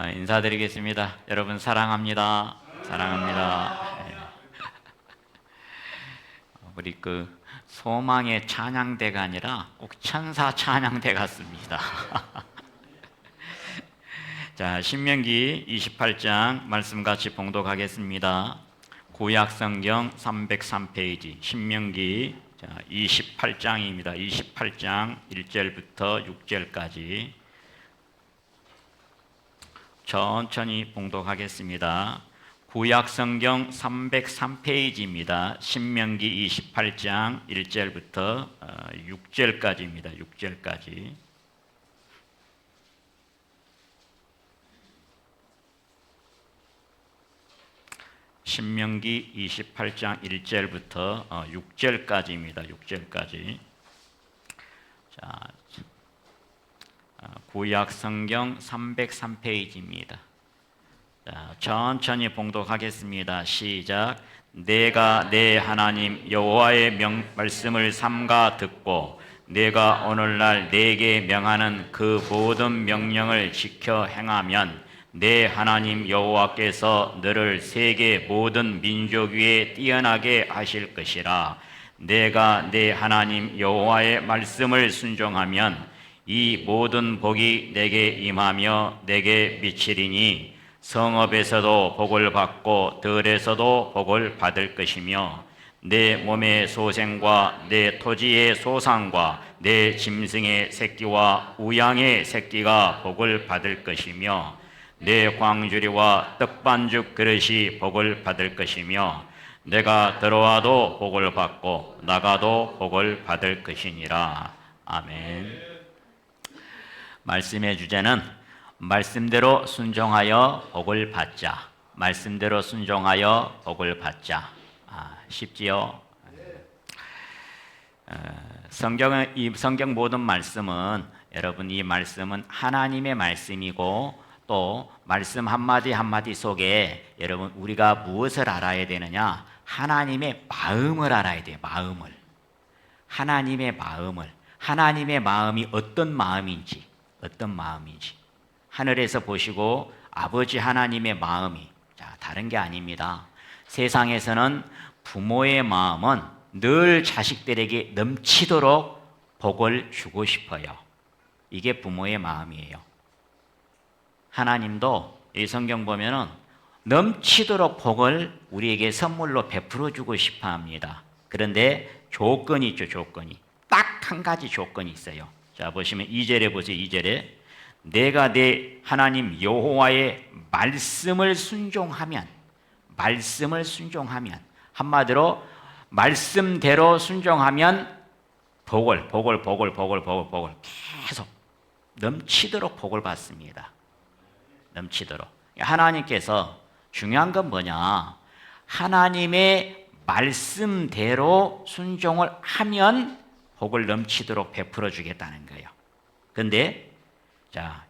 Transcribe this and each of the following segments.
인사드리겠습니다. 여러분 사랑합니다. 사랑합니다. 우리 소망의 찬양대가 아니라 꼭 천사 찬양대 같습니다. 자, 신명기 28장 말씀 같이 봉독하겠습니다. 구약성경 303페이지 신명기 28장입니다. 28장 1절부터 6절까지 천천히 봉독하겠습니다. 구약성경 303페이지입니다. 신명기 28장 1절부터 6절까지입니다. 6절까지. 신명기 28장 1절부터 6절까지입니다. 6절까지. 자, 구약성경 303페이지입니다. 자, 천천히 봉독하겠습니다. 시작. 내가 내 하나님 여호와의 말씀을 삼가 듣고 내가 오늘날 내게 명하는 그 모든 명령을 지켜 행하면 내 하나님 여호와께서 너를 세계 모든 민족 위에 뛰어나게 하실 것이라. 내가 내 하나님 여호와의 말씀을 순종하면 이 모든 복이 내게 임하며 내게 미치리니 성읍에서도 복을 받고 들에서도 복을 받을 것이며 내 몸의 소생과 내 토지의 소산과 내 짐승의 새끼와 우양의 새끼가 복을 받을 것이며 내 광주리와 떡반죽 그릇이 복을 받을 것이며 내가 들어와도 복을 받고 나가도 복을 받을 것이니라. 아멘. 말씀의 주제는 말씀대로 순종하여 복을 받자. 말씀대로 순종하여 복을 받자. 쉽지요? 이 성경 모든 말씀은 여러분 이 말씀은 하나님의 말씀이고 또 말씀 한마디 한마디 속에 여러분 우리가 무엇을 알아야 되느냐? 하나님의 마음을 알아야 돼요. 마음을. 하나님의 마음을. 하나님의 마음이 어떤 마음인지. 하늘에서 보시고 아버지 하나님의 마음이 다른 게 아닙니다. 세상에서는 부모의 마음은 늘 자식들에게 넘치도록 복을 주고 싶어요. 이게 부모의 마음이에요. 하나님도 이 성경 보면은 넘치도록 복을 우리에게 선물로 베풀어 주고 싶어 합니다. 그런데 조건이 있죠, 조건이. 딱 한 가지 조건이 있어요. 자, 보시면 2절에 보세요, 2절에. 내가 내 하나님 여호와의 말씀을 순종하면, 한마디로 말씀대로 순종하면 복을 계속 넘치도록 복을 받습니다. 넘치도록. 하나님께서 중요한 건 뭐냐? 하나님의 말씀대로 순종을 하면 복을 넘치도록 베풀어 주겠다는 거예요. 근데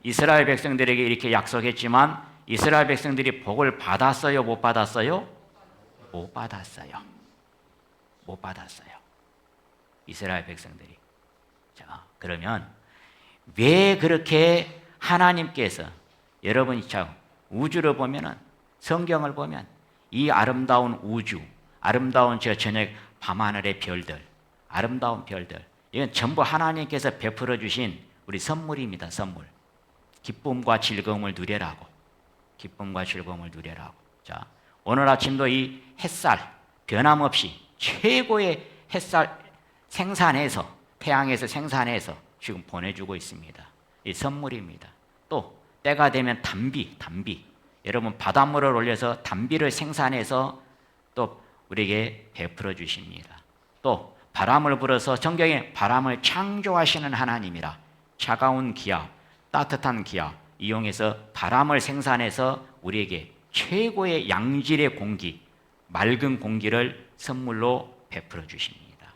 이스라엘 백성들에게 이렇게 약속했지만 이스라엘 백성들이 복을 받았어요? 못 받았어요? 못 받았어요. 이스라엘 백성들이. 자, 그러면 왜 그렇게 하나님께서 여러분이 참 우주를 보면은 성경을 보면 이 아름다운 우주, 아름다운 저 저녁 밤하늘의 별들, 아름다운 별들, 이건 전부 하나님께서 베풀어 주신 우리 선물입니다. 선물. 기쁨과 즐거움을 누려라고. 자, 오늘 아침도 이 햇살 변함없이 최고의 햇살 생산해서 태양에서 생산해서 지금 보내주고 있습니다. 이 선물입니다. 또 때가 되면 담비. 여러분 바닷물을 올려서 담비를 생산해서 또 우리에게 베풀어 주십니다. 또 바람을 불어서 성경에 바람을 창조하시는 하나님이라 차가운 기압, 따뜻한 기압 이용해서 바람을 생산해서 우리에게 최고의 양질의 공기, 맑은 공기를 선물로 베풀어 주십니다.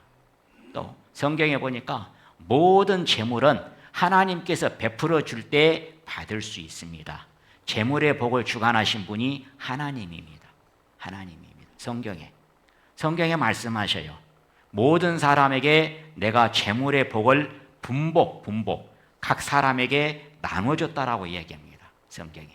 또 성경에 보니까 모든 재물은 하나님께서 베풀어 줄 때 받을 수 있습니다. 재물의 복을 주관하신 분이 하나님입니다. 성경에 말씀하셔요. 모든 사람에게 내가 재물의 복을 분복 각 사람에게 나눠줬다라고 이야기합니다. 성경에.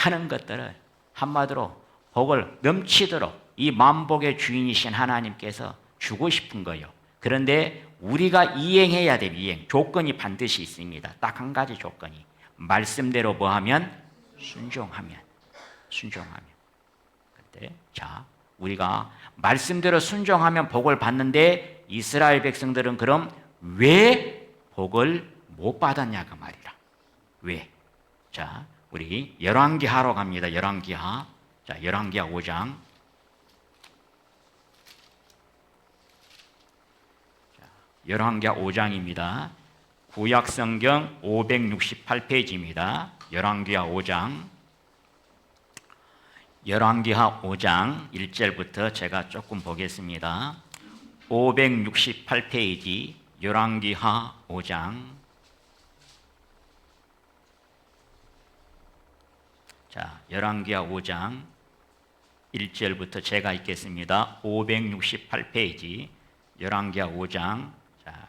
하는 것들을 한마디로 복을 넘치도록 이 만복의 주인이신 하나님께서 주고 싶은 거예요. 그런데 우리가 이행해야 될 이행, 조건이 반드시 있습니다. 딱 한 가지 조건이. 말씀대로 뭐 하면? 순종하면. 근데 자, 우리가 말씀대로 순종하면 복을 받는데 이스라엘 백성들은 그럼 왜 복을 못 받았냐 그 말이라. 왜? 자, 우리 열왕기하로 갑니다. 열왕기하. 자, 열왕기하 5장. 열왕기하 5장입니다. 구약성경 568페이지입니다. 열왕기하 5장. 열왕기하 5장 1절부터 제가 조금 보겠습니다. 568페이지 열왕기하 5장. 자, 열왕기하 5장 1절부터 제가 읽겠습니다. 568페이지 열왕기하 5장. 자,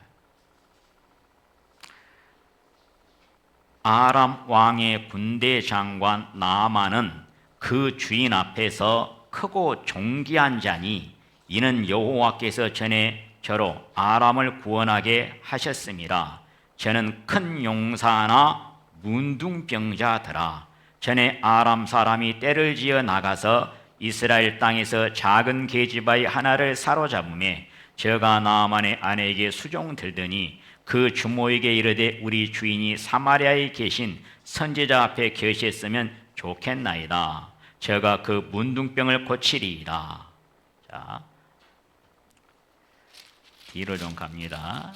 아람 왕의 군대 장관 나아만은 그 주인 앞에서 크고 존귀한 자니 이는 여호와께서 전에 저로 아람을 구원하게 하셨습니다. 저는 큰 용사나 문둥병자더라. 전에 아람 사람이 떼를 지어 나가서 이스라엘 땅에서 작은 계집아이 하나를 사로잡음에 저가 나아만의 아내에게 수종 들더니 그 주모에게 이르되 우리 주인이 사마리아에 계신 선지자 앞에 계셨으면 좋겠나이다. 저가 그 문둥병을 고치리이다. 자, 뒤로 좀 갑니다.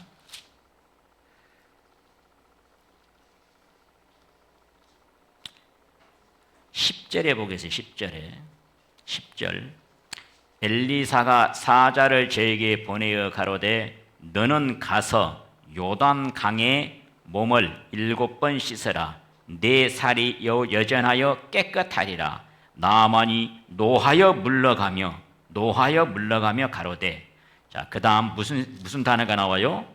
10절에 보겠습니다. 10절. 엘리사가 사자를 저에게 보내어 가로되 너는 가서 요단 강에 몸을 7번 씻으라. 내 살이 여전하여 깨끗하리라. 나아만이 노하여 물러가며 가로되. 자, 그 다음 무슨 단어가 나와요?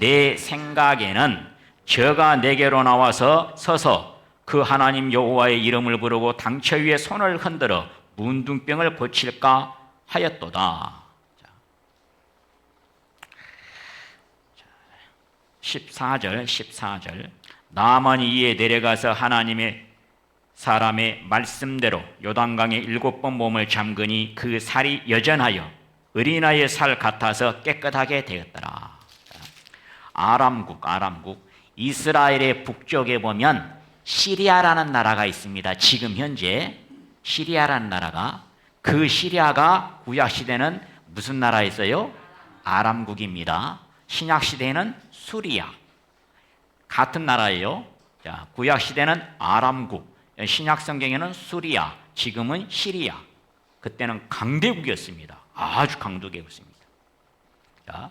내 생각에는 저가 내게로 나와서 서서 그 하나님 여호와의 이름을 부르고 당처 위에 손을 흔들어 문둥병을 고칠까 하였도다. 14절. 나아만이 이에 내려가서 하나님의 사람의 말씀대로 요단강에 7번 몸을 잠그니 그 살이 여전하여 어린아이의 살 같아서 깨끗하게 되었더라. 아람국. 이스라엘의 북쪽에 보면 시리아라는 나라가 있습니다. 지금 현재 시리아라는 나라가, 그 시리아가 구약시대는 무슨 나라였어요? 아람국입니다. 신약시대에는 수리아. 같은 나라예요. 자, 구약시대는 아람국, 신약성경에는 수리아, 지금은 시리아. 그때는 강대국이었습니다. 아주 강대국이었습니다. 자,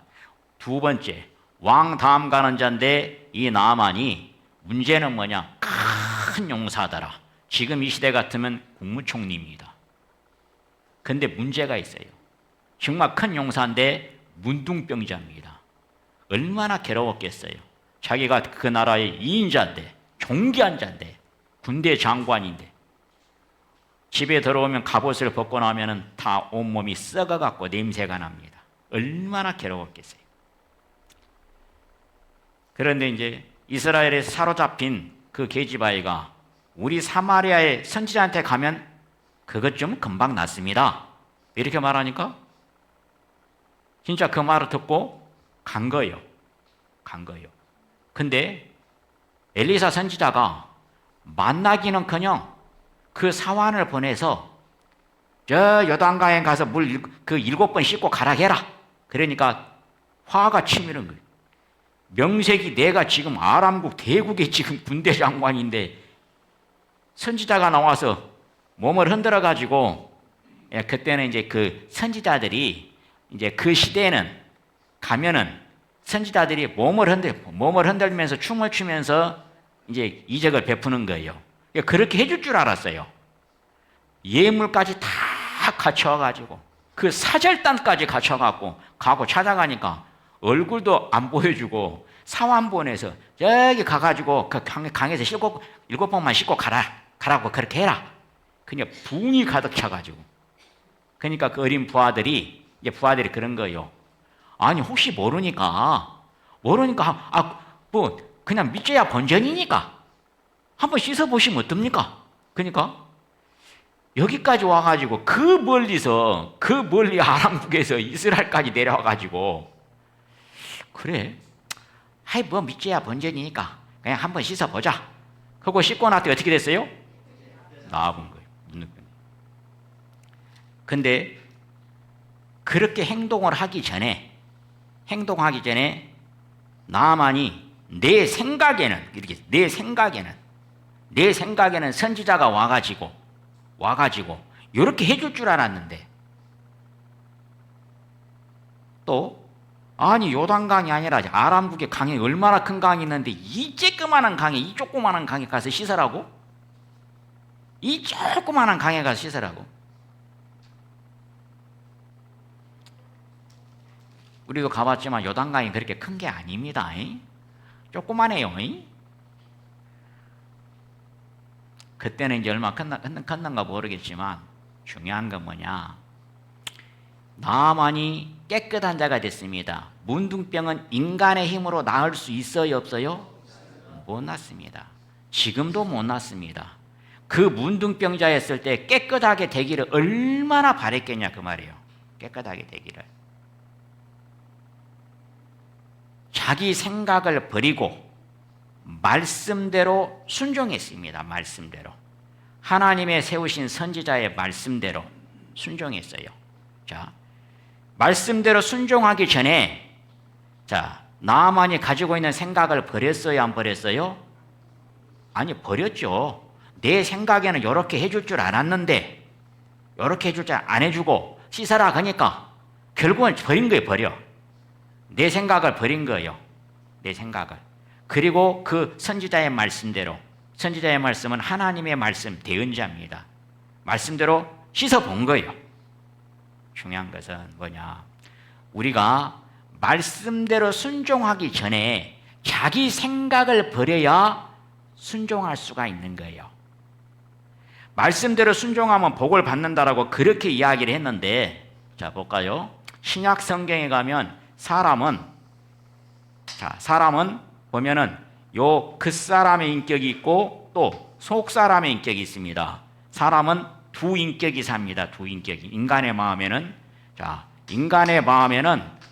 두 번째, 왕 다음 가는 자인데 이 나아만이 문제는 뭐냐? 큰 용사더라. 지금 이 시대 같으면 국무총리입니다. 근데 문제가 있어요. 정말 큰 용사인데 문둥병자입니다. 얼마나 괴로웠겠어요. 자기가 그 나라의 2인자인데, 존귀한 자인데, 군대 장관인데, 집에 들어오면 갑옷을 벗고 나면은 다 온몸이 썩어갖고 냄새가 납니다. 얼마나 괴로웠겠어요. 그런데 이제 이스라엘에 사로잡힌 그 계집아이가 우리 사마리아의 선지자한테 가면 그것 좀 금방 낫습니다. 이렇게 말하니까 진짜 그 말을 듣고 간 거예요. 근데 엘리사 선지자가 만나기는커녕 그 사환을 보내서 저 요단강에 가서 물 그 7번 씻고 가라 해라. 그러니까 화가 치미는 거예요. 명색이 내가 지금 아람국 대국의 지금 군대 장관인데 선지자가 나와서 몸을 흔들어 가지고, 그때는 이제 그 선지자들이 이제 그 시대에는 가면은 선지자들이 몸을 흔들면서 춤을 추면서 이제 이적을 베푸는 거예요. 그렇게 해줄 줄 알았어요. 예물까지 다 갖춰가지고 그 사절단까지 갖춰갖고 가고 찾아가니까 얼굴도 안 보여주고 사환 보내서 저기 가가지고 그 강에서 7번만 씻고 가라고 그렇게 해라. 그냥 분이 가득 차가지고. 그러니까 그 어린 부하들이 그런 거예요. 아니 혹시 모르니까 뭐 그냥 믿져야 본전이니까 한번 씻어보시면 어떻습니까? 그러니까 여기까지 와가지고 그 멀리 아람국에서 이스라엘까지 내려와가지고 그래 하이 뭐 믿져야 본전이니까 그냥 한번 씻어보자. 그거 씻고 나더니 어떻게 됐어요? 나아본 거예요. 근데 그렇게 행동하기 전에 나아만이 내 생각에는 선지자가 와가지고 이렇게 해줄 줄 알았는데 또 아니 요단강이 아니라 아람국의 강이 얼마나 큰 강이 있는데 이 조그마한 강에 가서 씻으라고? 이 조그마한 강에 가서 씻으라고? 우리도 가봤지만 요단강이 그렇게 큰 게 아닙니다. 조그마해요. 그때는 이제 얼마 컸는가 모르겠지만 중요한 건 뭐냐? 나아만이 깨끗한 자가 됐습니다. 문둥병은 인간의 힘으로 나을 수 있어요, 없어요? 못 낫습니다. 지금도 못 낫습니다. 그 문둥병자였을 때 깨끗하게 되기를 얼마나 바랬겠냐 그 말이에요. 깨끗하게 되기를. 자기 생각을 버리고 말씀대로 순종했습니다. 말씀대로. 하나님의 세우신 선지자의 말씀대로 순종했어요. 자, 말씀대로 순종하기 전에 나아만이 가지고 있는 생각을 버렸어요, 안 버렸어요? 아니, 버렸죠. 내 생각에는 이렇게 해줄 줄 알았는데 이렇게 해줄 줄 안 해주고 씻어라 그러니까 결국은 버린 거예요. 버려. 내 생각을 버린 거예요. 내 생각을. 그리고 그 선지자의 말씀대로, 선지자의 말씀은 하나님의 말씀 대언자입니다. 말씀대로 씻어본 거예요. 중요한 것은 뭐냐? 우리가 말씀대로 순종하기 전에 자기 생각을 버려야 순종할 수가 있는 거예요. 말씀대로 순종하면 복을 받는다라고 그렇게 이야기를 했는데, 자 볼까요? 신약 성경에 가면 사람은 보면은 요 겉사람의 인격이 있고 또 속사람의 인격이 있습니다. 사람은 두 인격이 삽니다. 두 인격이. 인간의 마음에는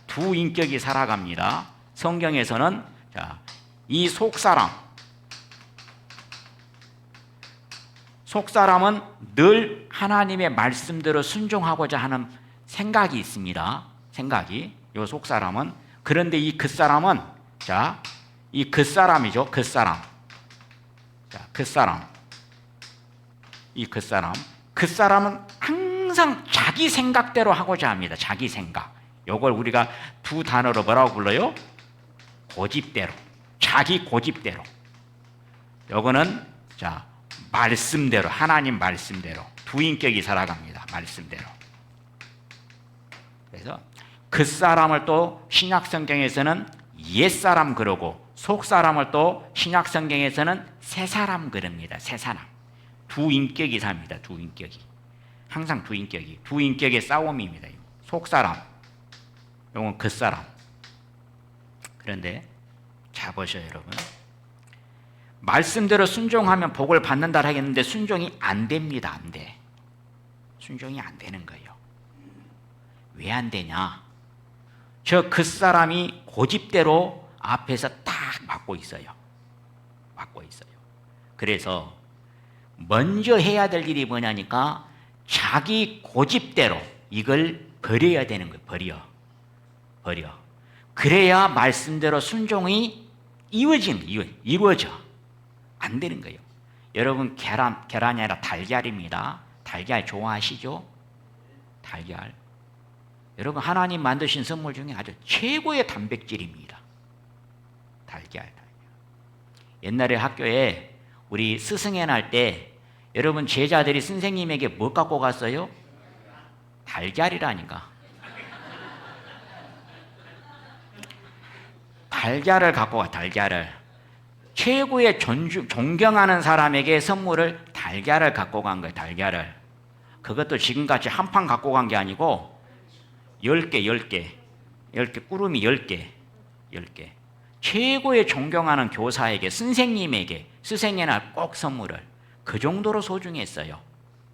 두 인격이 살아갑니다. 성경에서는 이 속사람은 늘 하나님의 말씀대로 순종하고자 하는 생각이 있습니다. 생각이. 요 속사람은. 그런데 이 겉사람은 이 겉사람이죠. 겉사람. 겉사람은 항상 자기 생각대로 하고자 합니다. 자기 생각. 요걸 우리가 두 단어로 뭐라고 불러요? 고집대로. 자기 고집대로. 요거는 말씀대로, 하나님 말씀대로 두 인격이 살아갑니다. 말씀대로. 그래서 겉사람을 또 신약 성경에서는 옛사람 그러고 속사람을 또 신약 성경에서는 새사람 그럽니다. 새사람. 두 인격이 삽니다. 두 인격이. 항상 두 인격의 싸움입니다. 속사람, 이건 겉사람. 그런데 자 보셔요, 여러분. 말씀대로 순종하면 복을 받는다 하겠는데 순종이 안 됩니다. 안 돼. 순종이 안 되는 거예요. 왜 안 되냐? 저 겉사람이 고집대로 앞에서 딱 막고 있어요. 그래서 먼저 해야 될 일이 뭐냐니까 자기 고집대로 이걸 버려야 되는 거예요. 버려. 그래야 말씀대로 순종이 이루어져. 안 되는 거예요. 여러분 계란이 아니라 달걀입니다. 달걀 좋아하시죠? 달걀. 여러분 하나님 만드신 선물 중에 아주 최고의 단백질입니다. 달걀. 옛날에 학교에 우리 스승회 날 때 여러분 제자들이 선생님에게 뭐 갖고 갔어요? 달걀이라니까. 달걀을 갖고 가. 달걀을. 최고의 존경하는 사람에게 선물을 달걀을 갖고 간 거예요. 달걀을. 그것도 지금같이 한 판 갖고 간 게 아니고 10개, 10개, 10개, 꾸러미 10개, 10개. 최고의 존경하는 교사에게, 선생님에게, 스승에나 꼭 선물을. 그 정도로 소중했어요.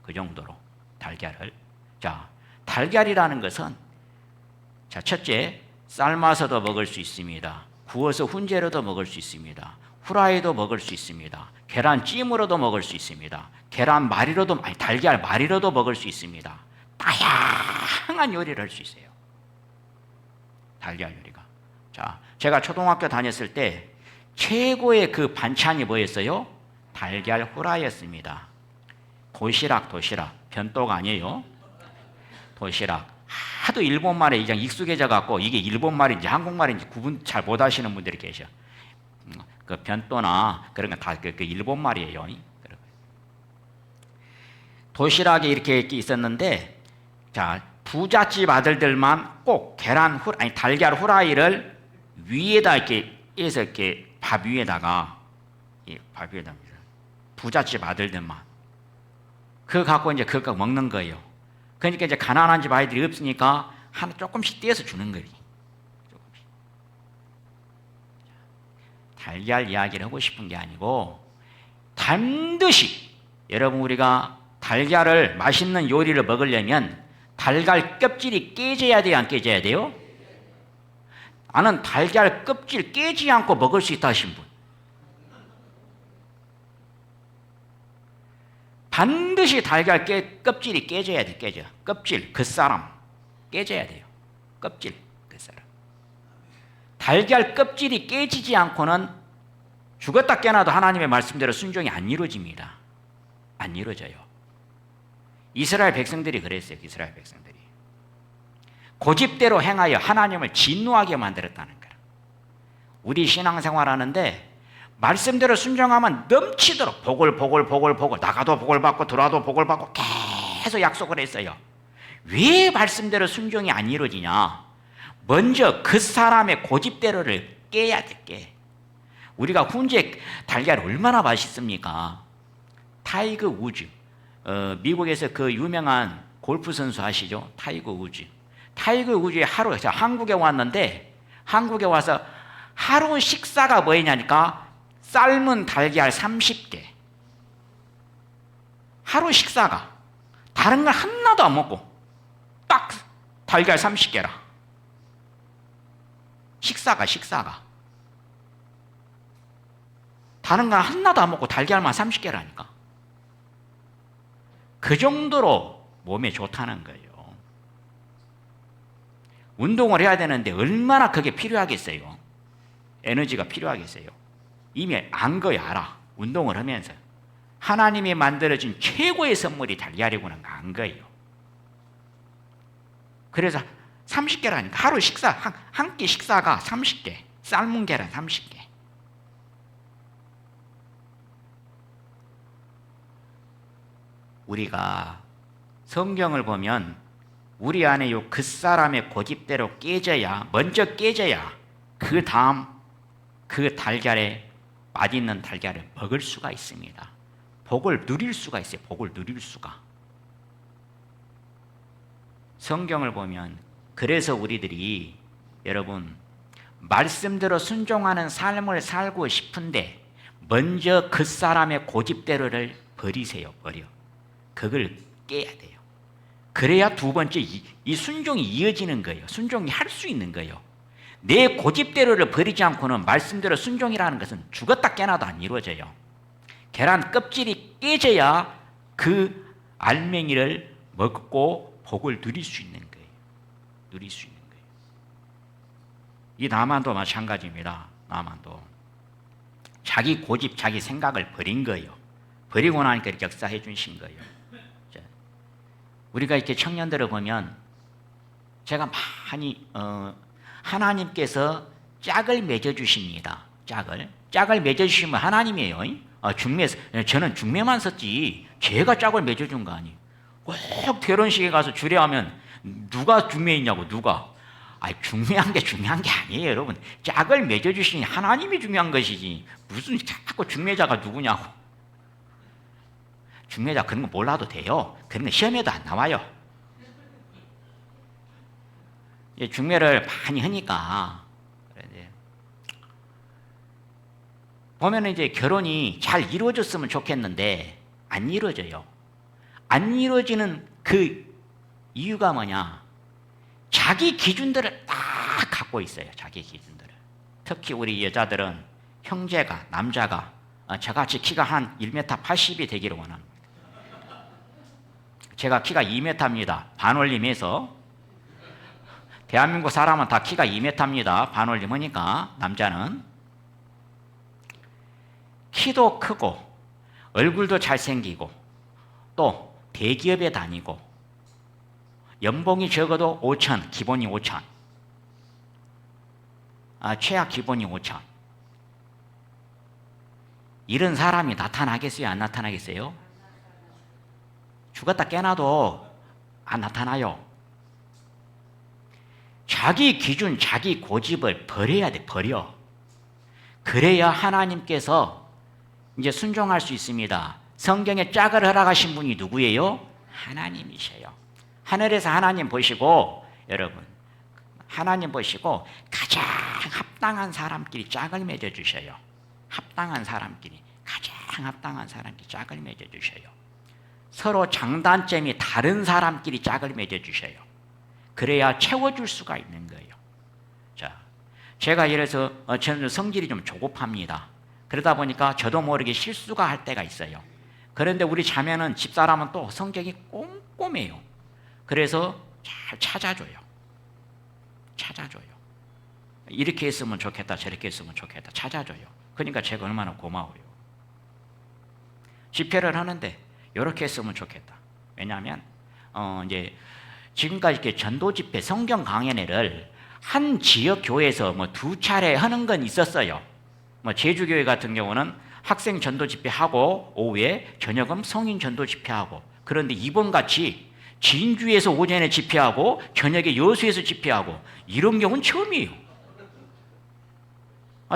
그 정도로 달걀을. 자, 달걀이라는 것은, 자, 첫째, 삶아서도 먹을 수 있습니다. 구워서 훈제로도 먹을 수 있습니다. 후라이도 먹을 수 있습니다. 계란찜으로도 먹을 수 있습니다. 계란 말이로도, 아니 달걀 말이로도 먹을 수 있습니다. 다양한 요리를 할 수 있어요. 달걀 요리가. 자, 제가 초등학교 다녔을 때 최고의 그 반찬이 뭐였어요? 달걀 후라이였습니다. 도시락. 변또가 아니에요. 도시락. 하도 일본말에 이제 익숙해져 갖고 이게 일본말인지 한국말인지 구분 잘 못하시는 분들이 계셔. 그 변또나 그런 거 다 그 일본말이에요. 도시락이 이렇게 있었는데, 자, 부잣집 아들들만 꼭 달걀 후라이를 위에다 이렇게 해서 이렇게 밥 위에다가 부잣집 아들들만 그거 갖고 이제 그거 먹는 거예요. 그러니까 이제 가난한 집 아이들이 없으니까 하나 조금씩 떼어서 주는 거예요. 조금씩. 달걀 이야기를 하고 싶은 게 아니고, 반드시 여러분 우리가 달걀을 맛있는 요리를 먹으려면 달걀 껍질이 깨져야 돼요, 안 깨져야 돼요? 나는 달걀 껍질 깨지 않고 먹을 수 있다 하신 분, 반드시 달걀 껍질이 깨져야 돼. 깨져. 껍질 겉사람 깨져야 돼요. 껍질 겉사람. 달걀 껍질이 깨지지 않고는 죽었다 깨나도 하나님의 말씀대로 순종이 안 이루어집니다. 안 이루어져요. 이스라엘 백성들이 그랬어요. 이스라엘 백성들이 고집대로 행하여 하나님을 진노하게 만들었다는 거예요. 우리 신앙생활 하는데 말씀대로 순종하면 넘치도록 복을 나가도 복을 받고 들어와도 복을 받고 계속 약속을 했어요. 왜 말씀대로 순종이 안 이루어지냐? 먼저 그 사람의 고집대로를 깨야 돼. 깨. 우리가 훈제 달걀 얼마나 맛있습니까? 타이거 우즈, 미국에서 그 유명한 골프 선수 아시죠? 타이거 우즈. 타이거 우즈에 하루 한국에 왔는데, 한국에 와서 하루 식사가 뭐냐니까 삶은 달걀 30개. 하루 식사가. 다른 걸 하나도 안 먹고 딱 달걀 30개라. 식사가. 다른 건 하나도 안 먹고 달걀만 30개라니까. 그 정도로 몸에 좋다는 거예요. 운동을 해야 되는데 얼마나 그게 필요하겠어요? 에너지가 필요하겠어요? 이미 안 거야, 알아. 운동을 하면서 하나님이 만들어진 최고의 선물이 달걀이구나 안 거예요. 그래서 30개라니까. 하루 식사 한 끼 식사가 30개. 삶은 계란 30개. 우리가 성경을 보면 우리 안에 요 그 사람의 고집대로 깨져야, 먼저 깨져야 그 다음 그 달걀에 맛있는 달걀을 먹을 수가 있습니다. 복을 누릴 수가 있어요. 복을 누릴 수가. 성경을 보면 그래서 우리들이 여러분 말씀대로 순종하는 삶을 살고 싶은데 먼저 그 사람의 고집대로를 버리세요. 버려. 그걸 깨야 돼요. 그래야 두 번째 이 순종이 이어지는 거예요. 순종이 할 수 있는 거예요. 내 고집대로를 버리지 않고는 말씀대로 순종이라는 것은 죽었다 깨나도 안 이루어져요. 계란 껍질이 깨져야 그 알맹이를 먹고 복을 누릴 수 있는 거예요. 누릴 수 있는 거예요. 이 나만도 마찬가지입니다. 나만도 자기 고집, 자기 생각을 버린 거예요. 버리고 나니까 이렇게 역사해 주신 거예요. 우리가 이렇게 청년들을 보면 제가 많이 하나님께서 짝을 맺어주십니다. 짝을 맺어주시면 하나님이에요. 저는 중매만 섰지 제가 짝을 맺어준 거 아니에요. 꼭 결혼식에 가서 주례하면 누가 중매했냐고. 누가. 중매한 게 중요한 게 아니에요. 여러분, 짝을 맺어주시니 하나님이 중요한 것이지 무슨 자꾸 중매자가 누구냐고. 중매자 그런 거 몰라도 돼요. 그런 거 시험에도 안 나와요. 중매를 많이 하니까 보면은 이제 결혼이 잘 이루어졌으면 좋겠는데 안 이루어져요. 안 이루어지는 그 이유가 뭐냐? 자기 기준들을 딱 갖고 있어요. 자기 기준들을. 특히 우리 여자들은 형제가, 남자가 저같이 키가 한 1m 80이 되기를 원합니다. 제가 키가 2m입니다. 반올림해서. 대한민국 사람은 다 키가 2m입니다. 반올림하니까 남자는. 키도 크고 얼굴도 잘생기고 또 대기업에 다니고 연봉이 적어도 5천, 기본이 5천. 최악 기본이 5천. 이런 사람이 나타나겠어요? 안 나타나겠어요? 죽었다 깨나도 안 나타나요. 자기 기준, 자기 고집을 버려야 돼, 버려. 그래야 하나님께서 이제 순종할 수 있습니다. 성경에 짝을 허락하신 분이 누구예요? 하나님이셔요. 하늘에서 하나님 보시고, 여러분, 하나님 보시고 가장 합당한 사람끼리 짝을 맺어주셔요. 합당한 사람끼리, 가장 합당한 사람끼리 짝을 맺어주셔요. 서로 장단점이 다른 사람끼리 짝을 맺어주셔요. 그래야 채워줄 수가 있는 거예요. 자, 제가 예를 들어서 저는 성질이 좀 조급합니다. 그러다 보니까 저도 모르게 실수가 할 때가 있어요. 그런데 우리 자매는 집사람은 또 성격이 꼼꼼해요. 그래서 잘 찾아줘요. 이렇게 했으면 좋겠다, 저렇게 했으면 좋겠다 찾아줘요. 그러니까 제가 얼마나 고마워요. 집회를 하는데 이렇게 했으면 좋겠다. 왜냐하면 이제 지금까지 이렇게 전도 집회, 성경 강연회를 한 지역 교회에서 뭐 2차례 하는 건 있었어요. 뭐 제주교회 같은 경우는 학생 전도 집회하고 오후에 저녁은 성인 전도 집회하고, 그런데 이번 같이 진주에서 오전에 집회하고 저녁에 여수에서 집회하고 이런 경우는 처음이에요.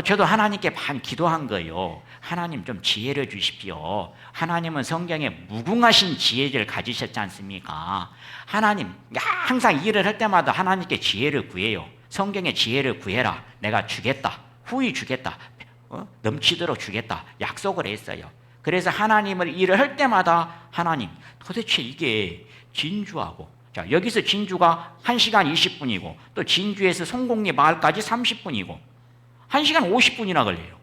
저도 하나님께 많이 기도한 거예요. 하나님 좀 지혜를 주십시오. 하나님은 성경에 무궁하신 지혜를 가지셨지 않습니까? 하나님 항상 일을 할 때마다 하나님께 지혜를 구해요. 성경에 지혜를 구해라. 내가 주겠다. 후히 주겠다. 넘치도록 주겠다. 약속을 했어요. 그래서 하나님을 일을 할 때마다 하나님 도대체 이게 진주하고, 자 여기서 진주가 1시간 20분이고 또 진주에서 송곡리 마을까지 30분이고 1시간 50분이나 걸려요.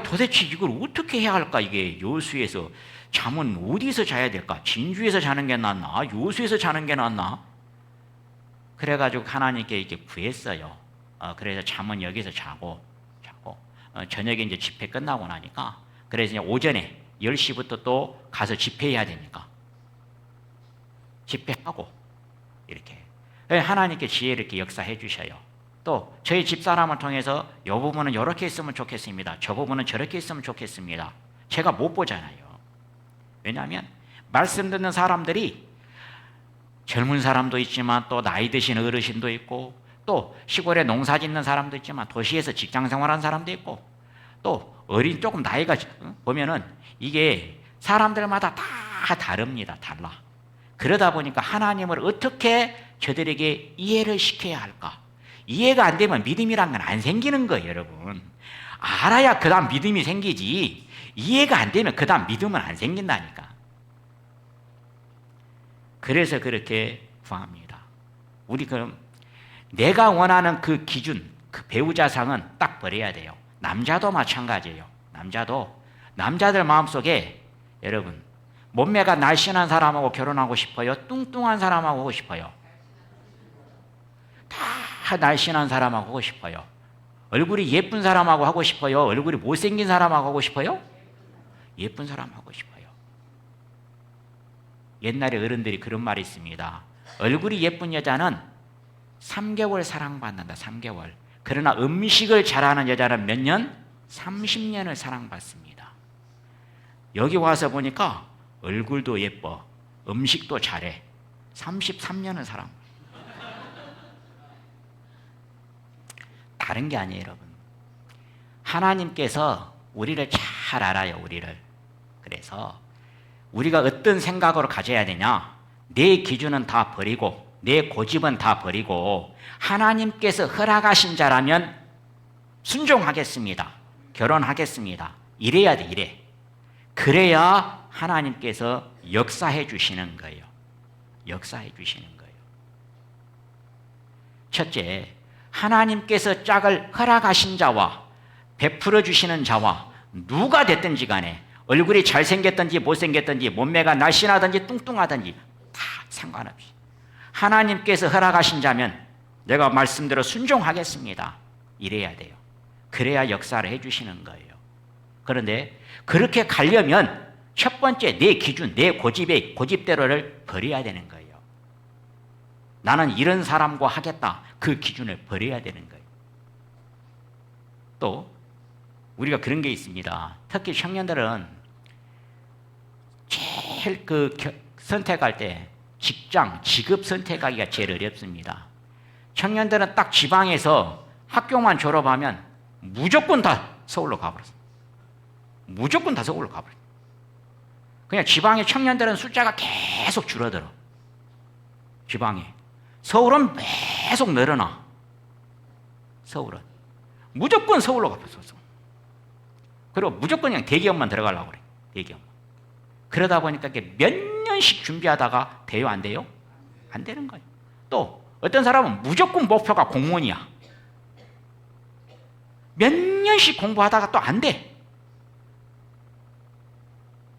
도대체 이걸 어떻게 해야 할까? 이게 여수에서 잠은 어디서 자야 될까? 진주에서 자는 게 낫나? 여수에서 자는 게 낫나? 그래가지고 하나님께 이렇게 구했어요. 그래서 잠은 여기서 자고 저녁에 이제 집회 끝나고 나니까, 그래서 이제 오전에 10시부터 또 가서 집회해야 되니까 집회하고 이렇게 하나님께 지혜를 이렇게 역사해 주셔요. 또 저희 집사람을 통해서 이 부분은 이렇게 했으면 좋겠습니다. 저 부분은 저렇게 했으면 좋겠습니다. 제가 못 보잖아요. 왜냐하면 말씀 듣는 사람들이 젊은 사람도 있지만 또 나이 드신 어르신도 있고 또 시골에 농사 짓는 사람도 있지만 도시에서 직장 생활하는 사람도 있고 또 어린 조금 나이가 보면은 이게 사람들마다 다 다릅니다. 달라. 그러다 보니까 하나님을 어떻게 저들에게 이해를 시켜야 할까? 이해가 안 되면 믿음이란 건 안 생기는 거예요, 여러분. 알아야 그 다음 믿음이 생기지. 이해가 안 되면 그 다음 믿음은 안 생긴다니까. 그래서 그렇게 구합니다. 우리 그럼 내가 원하는 그 기준, 그 배우자상은 딱 버려야 돼요. 남자도 마찬가지예요. 남자들 마음속에 여러분 몸매가 날씬한 사람하고 결혼하고 싶어요? 뚱뚱한 사람하고 하고 싶어요? 다 날씬한 사람하고 하고 싶어요. 얼굴이 예쁜 사람하고 하고 싶어요? 얼굴이 못생긴 사람하고 하고 싶어요? 예쁜 사람 하고 싶어요. 옛날에 어른들이 그런 말이 있습니다. 얼굴이 예쁜 여자는 3개월 사랑받는다. 3개월. 그러나 음식을 잘하는 여자는 몇 년? 30년을 사랑받습니다. 여기 와서 보니까 얼굴도 예뻐, 음식도 잘해. 33년을 사랑. 다른 게 아니에요, 여러분. 하나님께서 우리를 잘 알아요, 우리를. 그래서 우리가 어떤 생각으로 가져야 되냐? 내 기준은 다 버리고 내 고집은 다 버리고 하나님께서 허락하신 자라면 순종하겠습니다. 결혼하겠습니다. 이래야 돼, 이래. 그래야 하나님께서 역사해 주시는 거예요. 역사해 주시는 거예요. 첫째, 하나님께서 짝을 허락하신 자와 베풀어 주시는 자와 누가 됐든지 간에 얼굴이 잘생겼든지 못생겼든지 몸매가 날씬하든지 뚱뚱하든지 다 상관없이 하나님께서 허락하신 자면 내가 말씀대로 순종하겠습니다. 이래야 돼요. 그래야 역사를 해주시는 거예요. 그런데 그렇게 가려면 첫 번째 내 기준, 내 고집대로를 버려야 되는 거예요. 나는 이런 사람과 하겠다. 그 기준을 버려야 되는 거예요. 또 우리가 그런 게 있습니다. 특히 청년들은 제일 선택할 때 직장, 직업 선택하기가 제일 어렵습니다. 청년들은 딱 지방에서 학교만 졸업하면 무조건 다 서울로 가버렸어요. 무조건 다 서울로 가버려요. 그냥 지방의 청년들은 숫자가 계속 줄어들어. 지방에. 서울은 계속 늘어나. 서울은. 무조건 서울로 가버렸어. 그리고 무조건 그냥 대기업만 들어가려고 그래. 대기업. 그러다 보니까 몇 년씩 준비하다가 돼요, 안 돼요? 안 되는 거예요. 또 어떤 사람은 무조건 목표가 공무원이야. 몇 년씩 공부하다가 또 안 돼.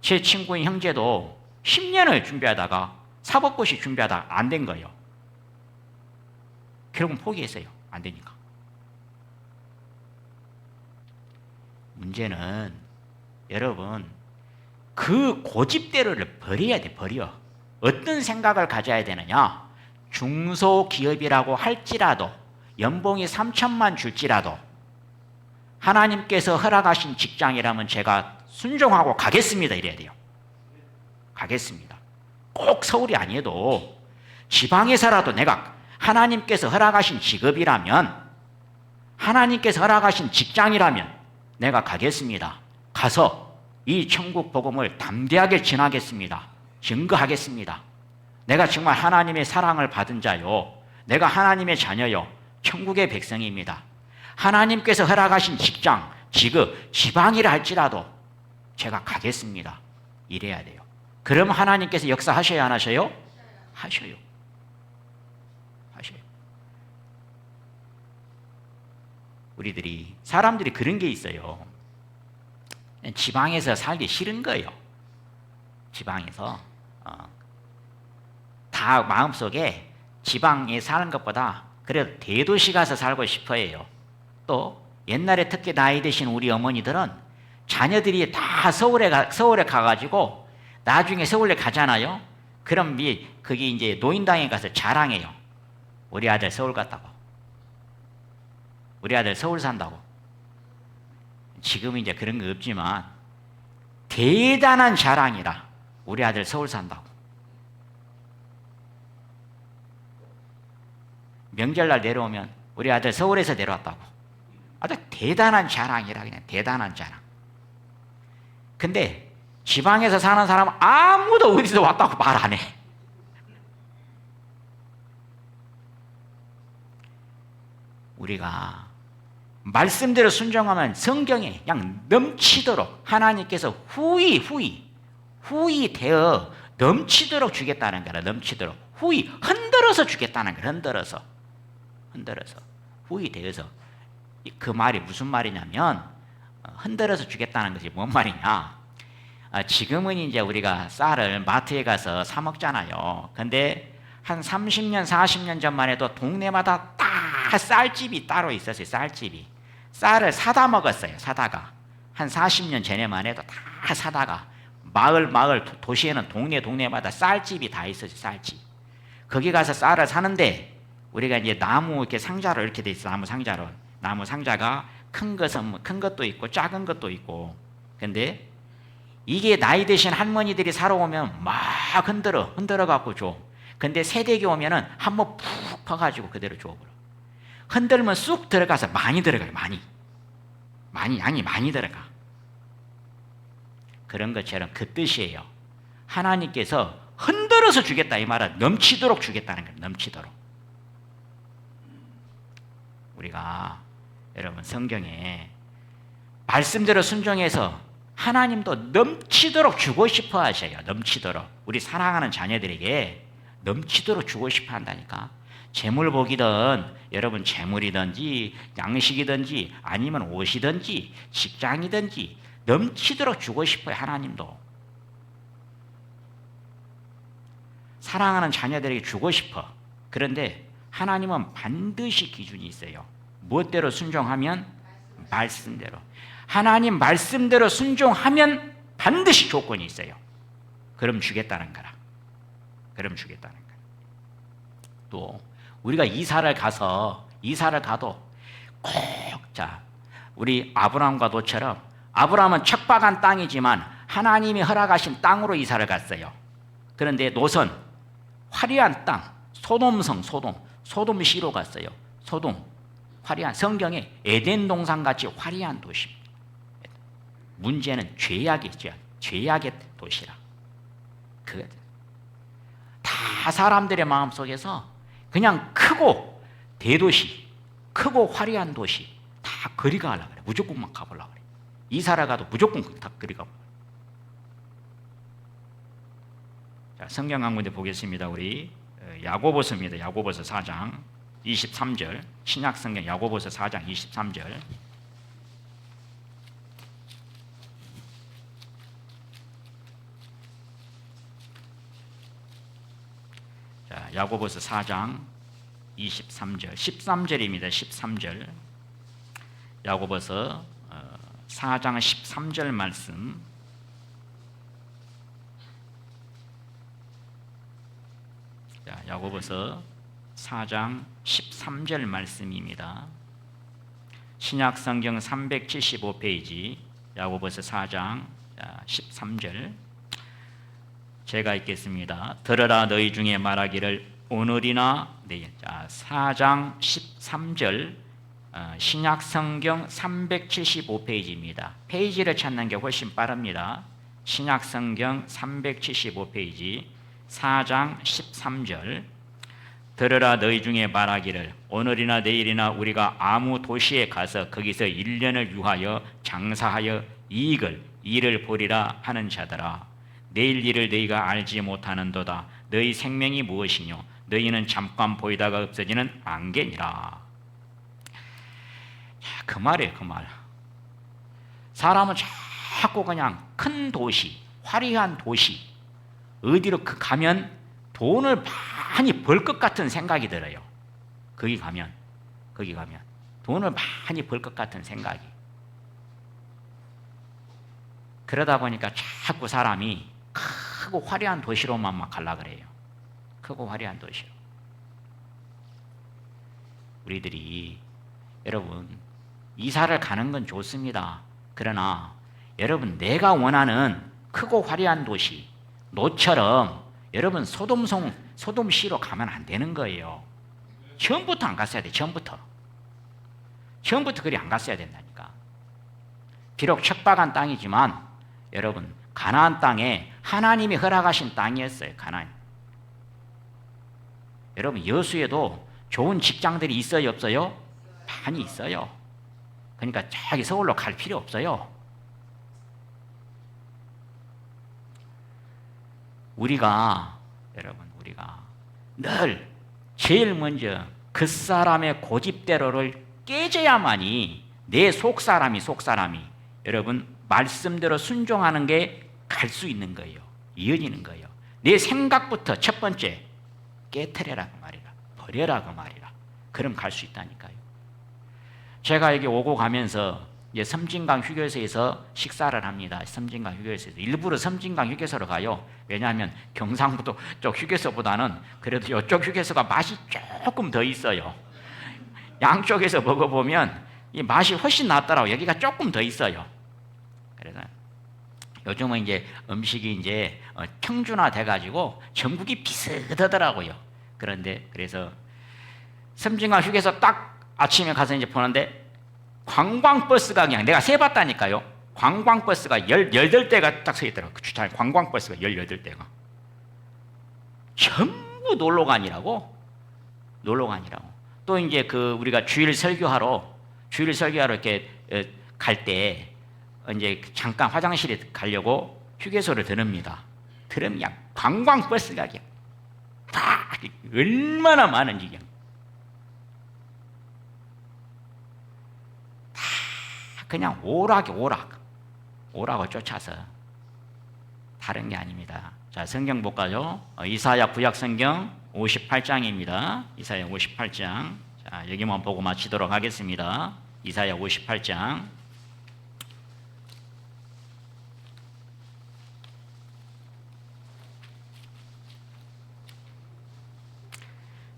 제 친구인 형제도 10년을 준비하다가 사법고시 준비하다가 안 된 거예요. 결국은 포기했어요. 안 되니까. 문제는 여러분 그 고집대로를 버려야 돼. 버려. 어떤 생각을 가져야 되느냐? 중소기업이라고 할지라도 연봉이 3천만 줄지라도 하나님께서 허락하신 직장이라면 제가 순종하고 가겠습니다. 이래야 돼요. 가겠습니다. 꼭 서울이 아니어도 지방에서라도 내가 하나님께서 허락하신 직업이라면 하나님께서 허락하신 직장이라면 내가 가겠습니다. 가서 이 천국 복음을 담대하게 전하겠습니다. 증거하겠습니다. 내가 정말 하나님의 사랑을 받은 자요. 내가 하나님의 자녀요. 천국의 백성입니다. 하나님께서 허락하신 직장, 직업, 지방이라 할지라도 제가 가겠습니다. 이래야 돼요. 그럼 하나님께서 역사하셔야 안 하셔요? 하셔요. 하셔요. 사람들이 그런 게 있어요. 지방에서 살기 싫은 거예요. 지방에서 다 마음속에 지방에 사는 것보다 그래도 대도시 가서 살고 싶어해요. 또 옛날에 특히 나이 드신 우리 어머니들은 자녀들이 다 서울에 가가지고 나중에 서울에 가잖아요. 그럼 그게 이제 노인당에 가서 자랑해요. 우리 아들 서울 갔다고. 우리 아들 서울 산다고. 지금은 이제 그런 거 없지만 대단한 자랑이라. 우리 아들 서울 산다고. 명절날 내려오면 우리 아들 서울에서 내려왔다고. 아주 대단한 자랑이라. 그냥 대단한 자랑. 근데 지방에서 사는 사람은 아무도 어디서 왔다고 말 안 해. 우리가 말씀대로 순종하면 성경에 그냥 넘치도록 하나님께서 후이 되어 넘치도록 주겠다는 거라. 넘치도록 흔들어서 주겠다는 거라. 흔들어서 후이 되어서. 그 말이 무슨 말이냐면 흔들어서 주겠다는 것이 뭔 말이냐? 지금은 이제 우리가 쌀을 마트에 가서 사 먹잖아요. 근데 한 30년, 40년 전만 해도 동네마다 다 쌀집이 따로 있었어요. 쌀집이. 쌀을 사다 먹었어요. 사다가. 한 40년 전에만 해도 다 사다가 마을, 도시에는 동네마다 쌀집이 다 있었어요. 쌀집. 거기 가서 쌀을 사는데 우리가 이제 나무 이렇게 상자로 이렇게 돼 있어. 나무 상자가 큰 것도 있고 작은 것도 있고. 근데 이게 나이 드신 할머니들이 사러 오면 막 흔들어 갖고 줘. 근데 새댁이 오면은 한번 푹 퍼가지고 그대로 줘버려. 흔들면 쑥 들어가서 많이 들어가요. 양이 많이 들어가. 그런 것처럼 그 뜻이에요. 하나님께서 흔들어서 주겠다 이 말은 넘치도록 주겠다는 거예요. 넘치도록. 우리가 여러분 성경에 말씀대로 순종해서 하나님도 넘치도록 주고 싶어 하셔요. 넘치도록. 우리 사랑하는 자녀들에게 넘치도록 주고 싶어 한다니까. 재물복이든 여러분 재물이든지 양식이든지 아니면 옷이든지 직장이든지 넘치도록 주고 싶어요. 하나님도. 사랑하는 자녀들에게 주고 싶어. 그런데 하나님은 반드시 기준이 있어요. 무엇대로 순종하면? 말씀대로. 하나님 말씀대로 순종하면 반드시 조건이 있어요. 그럼 주겠다는 거라. 그럼 주겠다는 거야. 또 우리가 이사를 가도 꼭 자, 우리 아브라함과 롯처럼 아브라함은 척박한 땅이지만 하나님이 허락하신 땅으로 이사를 갔어요. 그런데 롯은 화려한 땅, 소돔성, 소돔시로 갔어요. 소돔, 화려한, 성경에 에덴 동산 같이 화려한 도시. 문제는 죄악이죠. 죄악의 도시라. 다 사람들의 마음 속에서 그냥 크고 대도시, 크고 화려한 도시 다 그리 가려고 그래. 무조건 막 가보려고 그래. 이사를 가도 무조건 다 그리 가보려고 그래. 자, 성경 한 군데 보겠습니다. 우리 야고보서입니다. 야고보서 4장 23절. 신약 성경 야고보서 4장 23절. 자, 야고보서 4장 23절. 13절입니다. 13절. 야고보서 4장 13절 말씀. 자, 야고보서 4장 13절 말씀입니다. 신약 성경 375페이지 야고보서 4장 13절. 제가 읽겠습니다. 들으라 너희 중에 말하기를 오늘이나 내일. 자, 4장 13절 신약 성경 375페이지입니다. 페이지를 찾는 게 훨씬 빠릅니다. 신약 성경 375페이지 4장 13절. 들으라 너희 중에 말하기를 오늘이나 내일이나 우리가 아무 도시에 가서 거기서 1년을 유하여 장사하여 일을 보리라 하는 자들아, 내일 일을 너희가 알지 못하는도다. 너희 생명이 무엇이뇨? 너희는 잠깐 보이다가 없어지는 안개니라. 그 말이에요. 그 말. 사람은 자꾸 그냥 큰 도시, 화려한 도시 어디로 가면 돈을 많이 벌 것 같은 생각이 들어요. 거기 가면 돈을 많이 벌 것 같은 생각이. 그러다 보니까 자꾸 사람이 크고 화려한 도시로만 막 가려고 그래요. 크고 화려한 도시로. 우리들이 여러분 이사를 가는 건 좋습니다. 그러나 여러분 내가 원하는 크고 화려한 도시 롯처럼 여러분 소돔시로 가면 안 되는 거예요. 처음부터 안 갔어야 돼. 처음부터 그리 안 갔어야 된다니까. 비록 척박한 땅이지만 여러분 가나안 땅에 하나님이 허락하신 땅이었어요. 가나안. 여러분 여수에도 좋은 직장들이 있어요, 없어요? 많이 있어요. 그러니까 저기 서울로 갈 필요 없어요. 우리가 늘 제일 먼저 그 사람의 고집대로를 깨져야만이 내 속사람이 여러분 말씀대로 순종하는 게 갈 수 있는 거예요. 이어지는 거예요. 내 생각부터 첫 번째 깨트려라 그 말이라. 버려라 그 말이라. 그럼 갈 수 있다니까요. 제가 여기 오고 가면서 이제 섬진강 휴게소에서 식사를 합니다. 섬진강 휴게소에서 일부러 섬진강 휴게소로 가요. 왜냐하면 경상북도 쪽 휴게소보다는 그래도 이쪽 휴게소가 맛이 조금 더 있어요. 양쪽에서 먹어보면 이 맛이 훨씬 낫더라고요. 여기가 조금 더 있어요. 그래서 요즘은 이제 음식이 이제 평준화 돼가지고 전국이 비슷하더라고요. 그래서 섬진강 휴게소 딱 아침에 가서 이제 보는데 관광버스가 그냥 내가 세봤다니까요. 관광버스가 18대가 딱 서 있더라고요. 그 주차장에 관광버스가 18대가. 전부 놀러가니라고. 또 이제 그 우리가 주일 설교하러 이렇게 갈 때 이제 잠깐 화장실에 가려고 휴게소를 들읍니다. 들으면 그냥 관광버스가 그냥 다 얼마나 많은지 그냥 다 그냥 오락을 쫓아서 다른 게 아닙니다. 자, 성경 볼까요? 이사야 구약 성경 58장입니다. 이사야 58장. 자, 여기만 보고 마치도록 하겠습니다. 이사야 58장.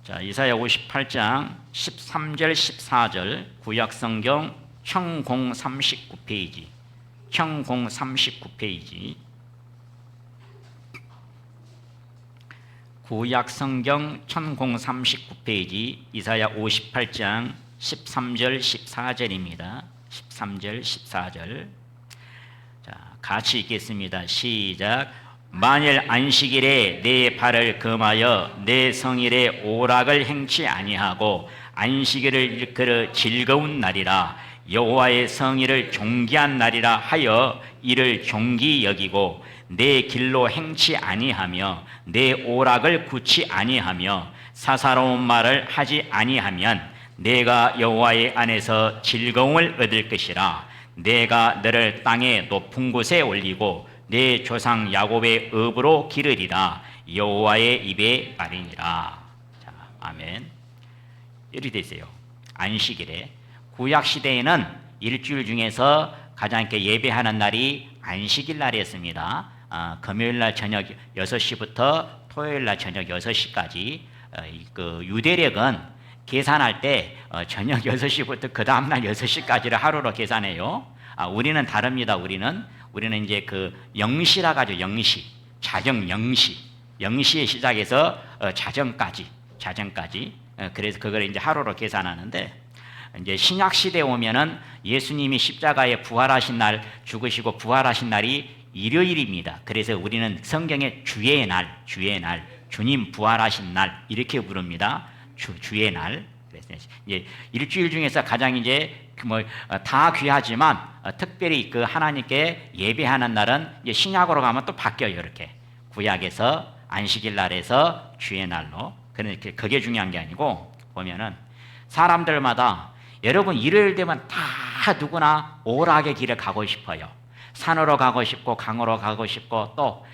자, 이사야 58장 13절 14절 구약 성경 1039페이지. 1039페이지. 구약 성경 1039페이지 이사야 58장 13절 14절입니다. 13절 14절. 자, 같이 읽겠습니다. 시작. 만일 안식일에 내 발을 금하여 내 성일에 오락을 행치 아니하고 안식일을 일컬어 즐거운 날이라 여호와의 성일을 존귀한 날이라 하여 이를 존귀 여기고 내 길로 행치 아니하며 내 오락을 굳지 아니하며 사사로운 말을 하지 아니하면 내가 여호와의 안에서 즐거움을 얻을 것이라. 내가 너를 땅의 높은 곳에 올리고 내 조상 야곱의 업으로 기르리라. 여호와의 입의 말이니라. 자, 아멘. 이렇게 돼 있어요. 안식일에 구약 시대에는 일주일 중에서 가장 이렇게 예배하는 날이 안식일 날이었습니다. 금요일 날 저녁 6시부터 토요일 날 저녁 6시까지. 그 유대력은 계산할 때 저녁 6시부터 그 다음 날 6시까지를 하루로 계산해요. 우리는 다릅니다. 우리는 이제 그 영시라 가지고 영시, 자정 영시, 영시에 시작해서 자정까지. 그래서 그걸 이제 하루로 계산하는데, 이제 신약 시대에 오면은 예수님이 십자가에 부활하신 날, 죽으시고 부활하신 날이 일요일입니다. 그래서 우리는 성경에 주의 날, 주님 부활하신 날 이렇게 부릅니다. 주의 날. 그래서 이제 일주일 중에서 가장 이제 다 귀하지만 특별히 그 하나님께 예배하는 날은 이제 신약으로 가면 또 바뀌어요. 이렇게 구약에서 안식일 날에서 주의 날로. 그러니까 그게 중요한 게 아니고, 보면은 사람들마다 여러분 일요일 되면 다 누구나 오락의 길을 가고 싶어요. 산으로 가고 싶고 강으로 가고 싶고 또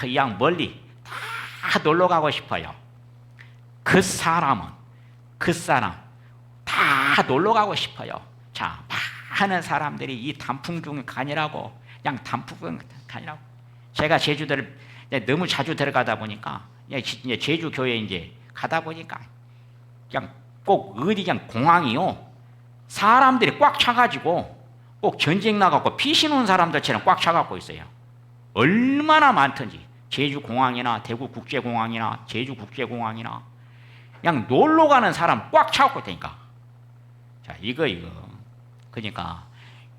이양 멀리 다 놀러 가고 싶어요. 그 사람 다 놀러 가고 싶어요. 자, 많은 사람들이 이 단풍 중에 가니라고, 그냥 단풍 가니라고. 제가 제주도를 너무 자주 들어가다 보니까 이제 제주 교회 이제 가다 보니까 그냥 꼭 어디 그냥 공항이요, 사람들이 꽉 차가지고 꼭 전쟁 나가고 피신 온 사람들처럼 꽉 차갖고 있어요. 얼마나 많든지 제주 공항이나 대구 국제공항이나 제주 국제공항이나 그냥 놀러 가는 사람 꽉 차갖고 있다니까. 자, 이거 그러니까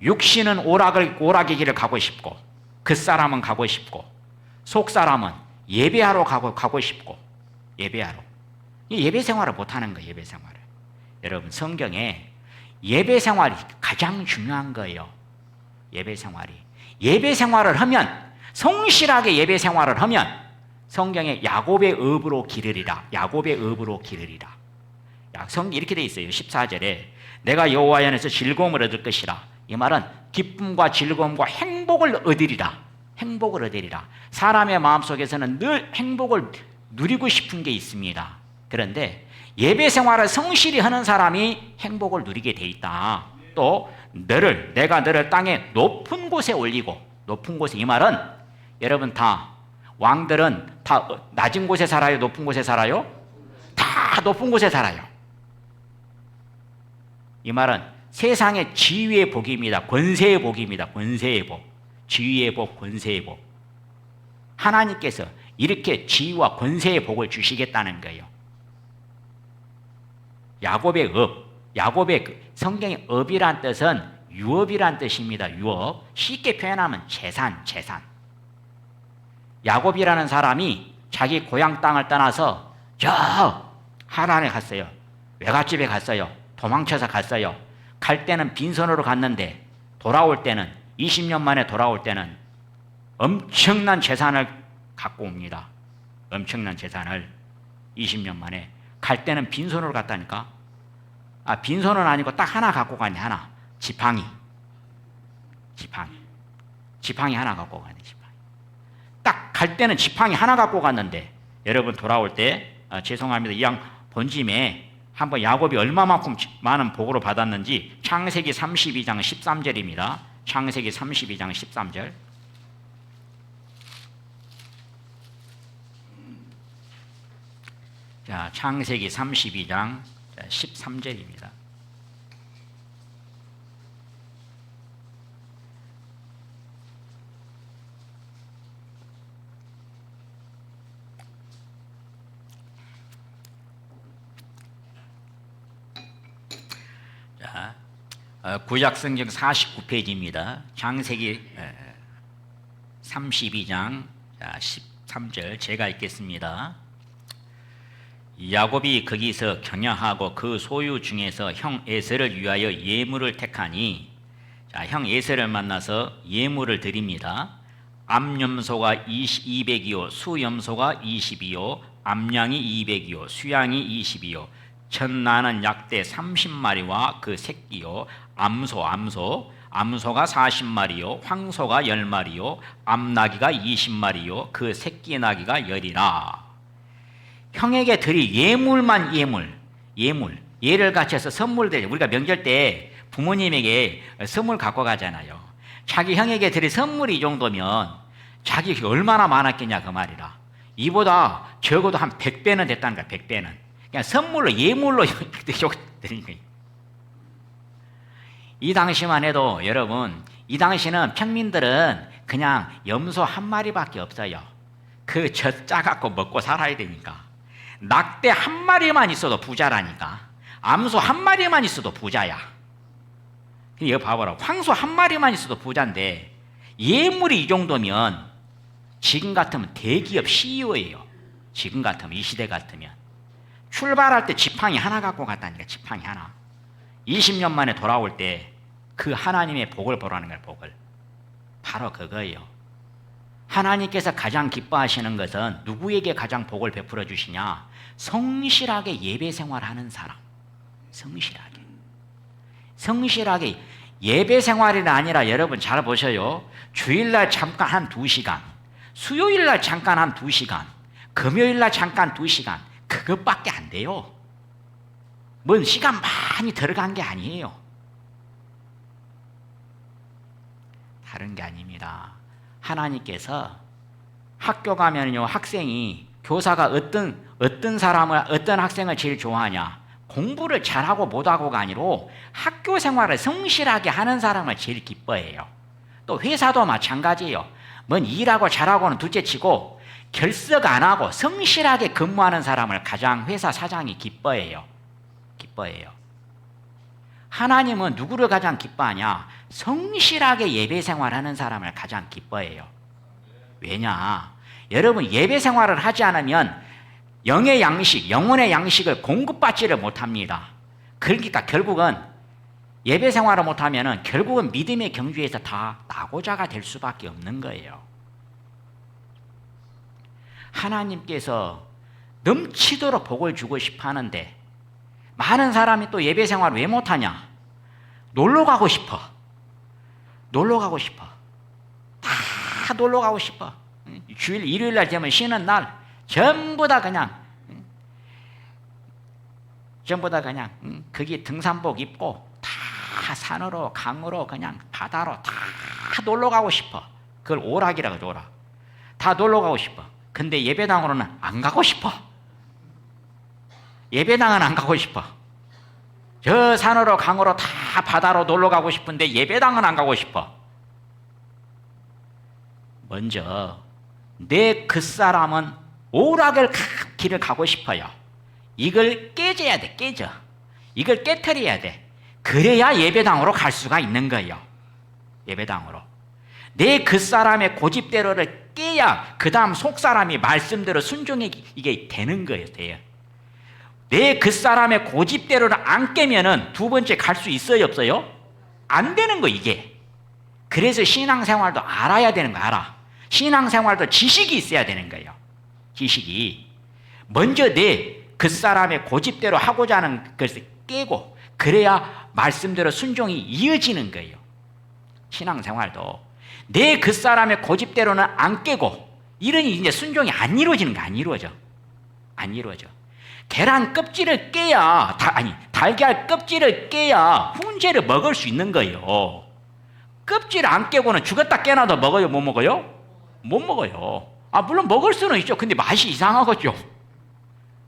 육신은 오락의 길을 가고 싶고, 그 사람은 가고 싶고, 속 사람은 예배하러 가고 싶고, 예배하러. 예배 생활을 못 하는 거예요. 예배 생활을. 여러분, 성경에 예배 생활이 가장 중요한 거예요. 예배 생활을 하면, 성실하게 예배 생활을 하면 성경에 야곱의 업으로 기르리라. 이렇게 돼 있어요. 14절에 내가 여호와의 안에서 즐거움을 얻을 것이라. 이 말은 기쁨과 즐거움과 행복을 얻으리라. 사람의 마음속에서는 늘 행복을 누리고 싶은 게 있습니다. 그런데 예배 생활을 성실히 하는 사람이 행복을 누리게 돼 있다. 또 내가 너를 땅의 높은 곳에 올리고, 높은 곳에, 이 말은 여러분 다 왕들은 다 낮은 곳에 살아요? 높은 곳에 살아요? 다 높은 곳에 살아요. 이 말은 세상의 지위의 복입니다. 권세의 복입니다. 권세의 복. 지위의 복, 권세의 복. 하나님께서 이렇게 지위와 권세의 복을 주시겠다는 거예요. 야곱의 업, 성경의 업이란 뜻은 유업이란 뜻입니다. 유업. 쉽게 표현하면 재산. 야곱이라는 사람이 자기 고향 땅을 떠나서 저 하란에 갔어요. 외갓집에 갔어요. 도망쳐서 갔어요. 갈 때는 빈손으로 갔는데 돌아올 때는 20년 만에 돌아올 때는 엄청난 재산을 갖고 옵니다. 엄청난 재산을 20년 만에. 갈 때는 빈손으로 갔다니까. 빈손은 아니고 딱 하나 갖고 가네. 하나. 지팡이 하나 갖고 가네. 지팡이. 딱 갈 때는 지팡이 하나 갖고 갔는데 여러분 돌아올 때 죄송합니다. 이왕 본짐에 한번 야곱이 얼마만큼 많은 복으로 받았는지 창세기 32장 13절입니다. 창세기 32장 13절. 자, 창세기 32장 13절입니다. 자, 구약성경 49페이지입니다. 창세기 32장 13절 제가 읽겠습니다. 야곱이 거기서 경영하고 그 소유 중에서 형 에서를 위하여 예물을 택하니, 자, 형 에서를 만나서 예물을 드립니다. 암염소가 200이요 수염소가 20이요 암양이 200이요 수양이 20이요 전나는 약대 30마리와 그 새끼요 암소가 40마리요 황소가 10마리요 암나귀가 20마리요 그 새끼 나귀가 10이라. 형에게 드릴 예물만 예를 갖춰서 선물 드려. 우리가 명절 때 부모님에게 선물 갖고 가잖아요. 자기 형에게 드릴 선물이 이 정도면 자기 얼마나 많았겠냐 그 말이라. 이보다 적어도 한 100배는 됐다는 거야. 100배는. 그냥 선물로 예물로 드린 거예요. 이 당시만 해도 여러분, 이 당시는 평민들은 그냥 염소 한 마리밖에 없어요. 그 젖 짜갖고 먹고 살아야 되니까. 낙대 한 마리만 있어도 부자라니까. 암소 한 마리만 있어도 부자야. 이거 봐봐라. 황소 한 마리만 있어도 부자인데 예물이 이 정도면 지금 같으면 대기업 CEO예요. 지금 같으면, 이 시대 같으면. 출발할 때 지팡이 하나 갖고 갔다니까. 지팡이 하나. 20년 만에 돌아올 때 그 하나님의 복을 보라는 거예요. 복을. 바로 그거예요. 하나님께서 가장 기뻐하시는 것은 누구에게 가장 복을 베풀어 주시냐? 성실하게 예배 생활하는 사람. 성실하게 예배 생활이 아니라 여러분 잘 보셔요. 주일날 잠깐 한 2시간, 수요일날 잠깐 한 2시간, 금요일날 잠깐 2시간, 그것밖에 안 돼요. 뭔 시간 많이 들어간 게 아니에요. 다른 게 아닙니다. 하나님께서 학교 가면요, 학생이 교사가 어떤 학생을 제일 좋아하냐? 공부를 잘하고 못하고가 아니라 학교 생활을 성실하게 하는 사람을 제일 기뻐해요. 또 회사도 마찬가지예요. 뭔 일하고 잘하고는 둘째치고 결석 안 하고 성실하게 근무하는 사람을 가장 회사 사장이 기뻐해요. 하나님은 누구를 가장 기뻐하냐? 성실하게 예배 생활하는 사람을 가장 기뻐해요. 왜냐? 여러분 예배 생활을 하지 않으면 영의 양식, 영혼의 양식을 공급받지를 못합니다. 그러니까 결국은 예배 생활을 못하면 결국은 믿음의 경주에서 다 낙오자가 될 수밖에 없는 거예요. 하나님께서 넘치도록 복을 주고 싶어 하는데 많은 사람이 또 예배 생활을 왜 못하냐? 놀러 가고 싶어. 다 놀러 가고 싶어. 주일, 일요일 날 되면 쉬는 날 전부 다 그냥 거기 등산복 입고 다 산으로 강으로 그냥 바다로 다 놀러 가고 싶어. 그걸 오락이라고 하죠. 오락. 다 놀러 가고 싶어. 근데 예배당으로는 안 가고 싶어. 예배당은 안 가고 싶어. 저 산으로 강으로 다 바다로 놀러 가고 싶은데 예배당은 안 가고 싶어. 먼저 내 그 오락을 길을 가고 싶어요. 이걸 깨져야 돼. 이걸 깨트려야 돼. 그래야 예배당으로 갈 수가 있는 거예요. 예배당으로. 내 겉사람의 고집대로를 깨야 그 다음 속사람이 말씀대로 순종이 이게 되는 거예요. 돼요. 내 겉사람의 고집대로를 안 깨면은 두 번째 갈 수 있어요, 없어요? 안 되는 거 이게. 그래서 신앙생활도 알아야 되는 거 알아. 신앙생활도 지식이 있어야 되는 거예요. 지식이. 먼저 내 겉사람의 고집대로 하고자 하는 것을 깨고 그래야 말씀대로 순종이 이어지는 거예요. 신앙생활도 내 겉사람의 고집대로는 안 깨고 이러니 이제 순종이 안 이루어지는 거 안 이루어져. 안 이루어져. 계란 껍질을 깨야 달걀 껍질을 깨야 훈제를 먹을 수 있는 거예요. 껍질 안 깨고는 죽었다 깨나도 먹어요, 못 먹어요? 못 먹어요. 물론 먹을 수는 있죠. 근데 맛이 이상하겠죠.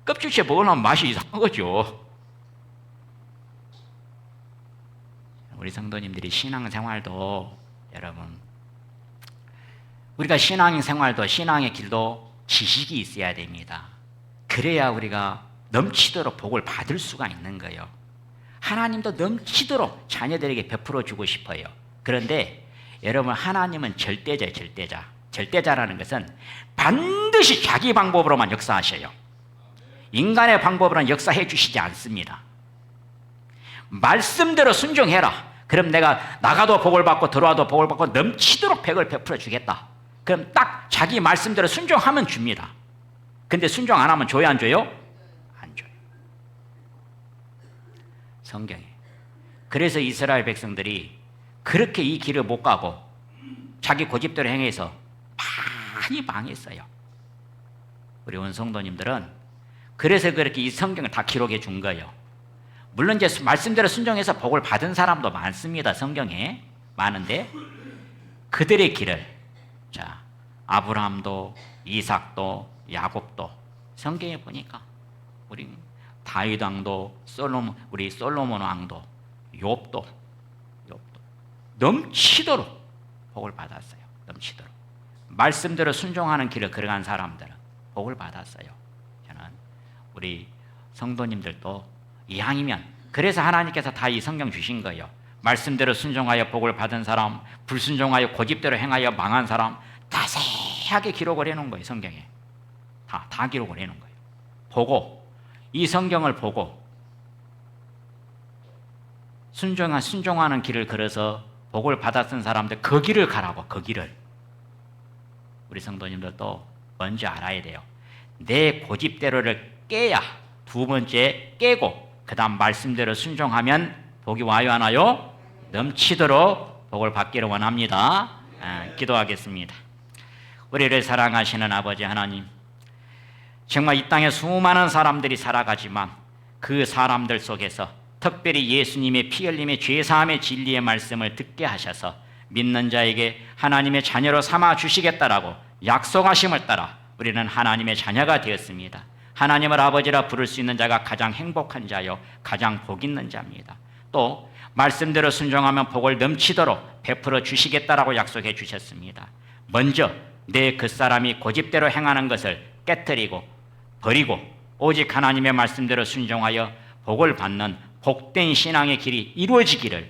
껍질째 먹으려면 맛이 이상하겠죠. 우리 성도님들이 신앙생활도 여러분 우리가 신앙생활도 신앙의 길도 지식이 있어야 됩니다. 그래야 우리가 넘치도록 복을 받을 수가 있는 거예요. 하나님도 넘치도록 자녀들에게 베풀어 주고 싶어요. 그런데 여러분 하나님은 절대자예요. 절대자. 절대자라는 것은 반드시 자기 방법으로만 역사하셔요. 인간의 방법으로는 역사해 주시지 않습니다. 말씀대로 순종해라. 그럼 내가 나가도 복을 받고 들어와도 복을 받고 넘치도록 백을 베풀어 주겠다. 그럼 딱 자기 말씀대로 순종하면 줍니다. 근데 순종 안 하면 줘요, 안 줘요? 안 줘요. 성경에. 그래서 이스라엘 백성들이 그렇게 이 길을 못 가고 자기 고집대로 행해서 많이 망했어요. 우리 온 성도님들은 그래서 그렇게 이 성경을 다 기록해 준 거예요. 물론 이제 말씀대로 순종해서 복을 받은 사람도 많습니다. 성경에 많은데 그들의 길을 아브라함도 이삭도 야곱도 성경에 보니까 우리 다윗 왕도 우리 솔로몬 왕도 욥도 넘치도록 복을 받았어요. 넘치도록 말씀대로 순종하는 길을 걸어간 사람들은 복을 받았어요. 저는 우리 성도님들도 이왕이면 그래서 하나님께서 다 이 성경 주신 거예요. 말씀대로 순종하여 복을 받은 사람, 불순종하여 고집대로 행하여 망한 사람 자세하게 기록을 해놓은 거예요. 성경에 다 기록을 해놓은 거예요. 보고 이 성경을 보고 순종하는 길을 걸어서 복을 받았던 사람들 그 길을 가라고. 그 길을 우리 성도님들도 먼저 알아야 돼요. 내 고집대로를 깨야 두 번째 깨고 그 다음 말씀대로 순종하면 복이 와요, 안 와요? 넘치도록 복을 받기를 원합니다. 기도하겠습니다. 우리를 사랑하시는 아버지 하나님, 정말 이 땅에 수많은 사람들이 살아가지만 그 사람들 속에서 특별히 예수님의 피 흘림의 죄사함의 진리의 말씀을 듣게 하셔서 믿는 자에게 하나님의 자녀로 삼아 주시겠다라고 약속하심을 따라 우리는 하나님의 자녀가 되었습니다. 하나님을 아버지라 부를 수 있는 자가 가장 행복한 자요 가장 복 있는 자입니다. 또 말씀대로 순종하면 복을 넘치도록 베풀어 주시겠다라고 약속해 주셨습니다. 먼저 내 겉사람이 고집대로 행하는 것을 깨뜨리고 버리고 오직 하나님의 말씀대로 순종하여 복을 받는 복된 신앙의 길이 이루어지기를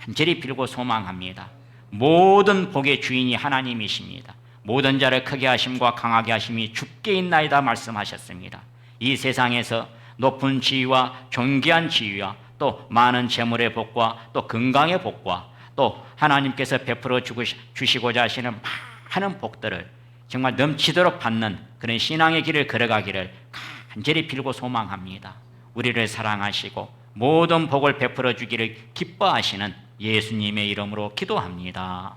간절히 빌고 소망합니다. 모든 복의 주인이 하나님이십니다. 모든 자를 크게 하심과 강하게 하심이 주께 있나이다 말씀하셨습니다. 이 세상에서 높은 지위와 존귀한 지위와 또 많은 재물의 복과 또 건강의 복과 또 하나님께서 베풀어 주시고자 하시는 많은 복들을 정말 넘치도록 받는 그런 신앙의 길을 걸어가기를 간절히 빌고 소망합니다. 우리를 사랑하시고 모든 복을 베풀어 주기를 기뻐하시는 예수님의 이름으로 기도합니다.